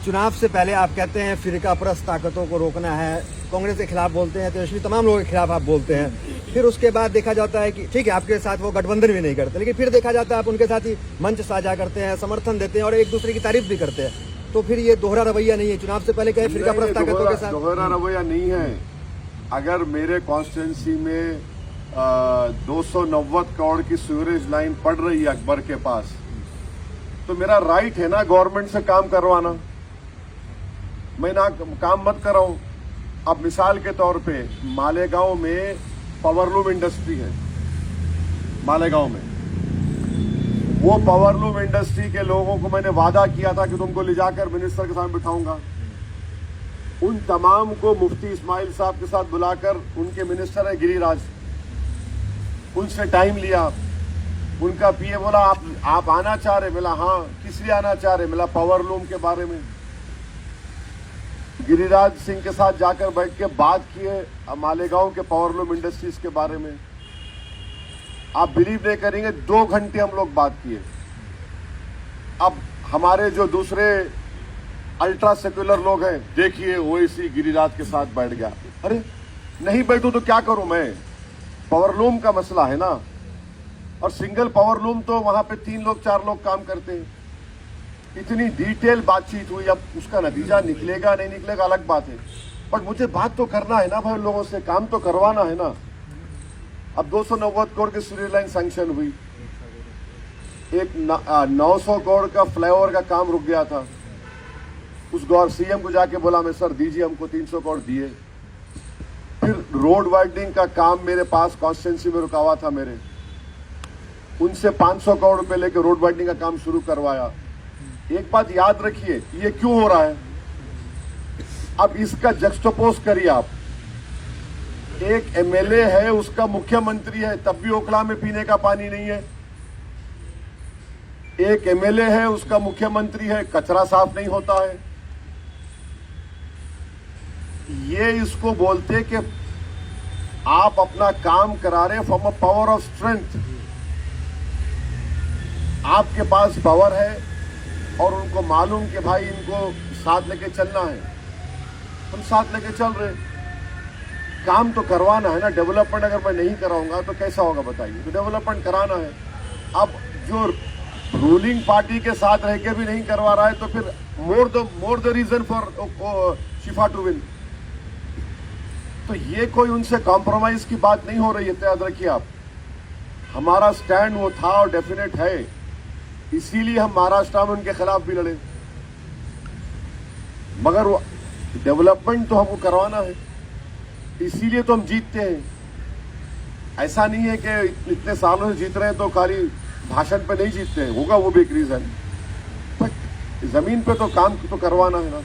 चुनाव से पहले आप कहते हैं फिरका परस्त ताकतों को रोकना है, कांग्रेस के खिलाफ बोलते हैं, तेजस्वी तमाम लोगों के खिलाफ आप बोलते हैं। फिर उसके बाद देखा जाता है कि ठीक है आपके साथ वो गठबंधन भी नहीं करते, लेकिन फिर देखा जाता है आप उनके साथ ही मंच साझा करते हैं, समर्थन देते हैं और एक दूसरे की तारीफ भी करते हैं। तो फिर ये दोहरा रवैया नहीं है? चुनाव से पहले कहे फिरका परस्त ताकतों के साथ दोहरा रवैया नहीं है। अगर मेरे कॉन्स्टिट्यूंसी में 290 करोड़ की सीवरेज लाइन पड़ रही है अकबर के पास, तो मेरा राइट है ना गवर्नमेंट से काम करवाना। मैं ना काम मत कराऊं। अब मिसाल के तौर पे मालेगांव में पावरलूम इंडस्ट्री है। मालेगांव में वो पावरलूम इंडस्ट्री के लोगों को मैंने वादा किया था कि तुमको ले जाकर मिनिस्टर के सामने बिठाऊंगा। उन तमाम को मुफ्ती इस्माइल साहब के साथ बुलाकर, उनके मिनिस्टर है गिरिराज, उनसे टाइम लिया। उनका पीए बोला आप आना चाह रहे? मिला हाँ। किस लिए आना चाह रहे? मिला पावरलूम के बारे में। गिरिराज सिंह के साथ जाकर बैठ के बात किए मालेगांव के पावरलूम इंडस्ट्रीज के बारे में। आप बिलीव नहीं करेंगे, 2 घंटे हम लोग बात किए। अब हमारे जो दूसरे अल्ट्रा सेक्युलर लोग हैं, देखिए ओवैसी गिरिराज के साथ बैठ गया। अरे नहीं बैठूं तो क्या करूं मैं? पावरलूम का मसला है ना, और सिंगल पावरलूम तो वहां पे 3 लोग 4 लोग काम करते हैं। इतनी डिटेल बातचीत हुई। अब उसका नतीजा निकलेगा नहीं निकलेगा अलग बात है, बट मुझे बात तो करना है ना भाई, लोगों से काम तो करवाना है ना। अब 290 करोड़ की सीवरेज लाइन सैंक्शन हुई। एक 900 करोड़ का फ्लाईओवर का काम रुक गया था। उस सीएम को जाके बोला मैं, सर दीजिए हमको 300 करोड़ दिए। फिर रोड वाइडनिंग का काम मेरे पास कॉन्स्टिट्यूंसी में रुका हुआ था मेरे, उनसे 500 करोड़ रुपए लेके रोड वाइडनिंग का काम शुरू करवाया। एक बात याद रखिए, ये क्यों हो रहा है? अब इसका जक्सटोपोज करिए आप। एक एमएलए है, उसका मुख्यमंत्री है, तब भी ओखला में पीने का पानी नहीं है। एक एमएलए है, उसका मुख्यमंत्री है, कचरा साफ नहीं होता है। ये इसको बोलते कि आप अपना काम करा रहे from a power of strength. आपके पास पावर है और उनको मालूम कि भाई इनको साथ लेके चलना है, हम साथ लेके चल रहे। काम तो करवाना है ना। डेवलपमेंट अगर मैं नहीं कराऊंगा तो कैसा होगा बताइए? तो डेवलपमेंट कराना है। अब जो रूलिंग पार्टी के साथ रह के भी नहीं करवा रहा है, तो फिर more the reason for Shifa to win. तो ये कोई उनसे कॉम्प्रोमाइज की बात नहीं हो रही है। तो याद रखिए आप, हमारा स्टैंड वो था और डेफिनेट है। इसीलिए हम महाराष्ट्र में उनके खिलाफ भी लड़े, मगर वो डेवलपमेंट तो हमको करवाना है, इसीलिए तो हम जीतते हैं। ऐसा नहीं है कि इतने सालों से जीत रहे हैं तो खाली भाषण पे नहीं जीतते हैं, होगा वो भी एक रीजन, बट जमीन पे तो काम तो करवाना है ना।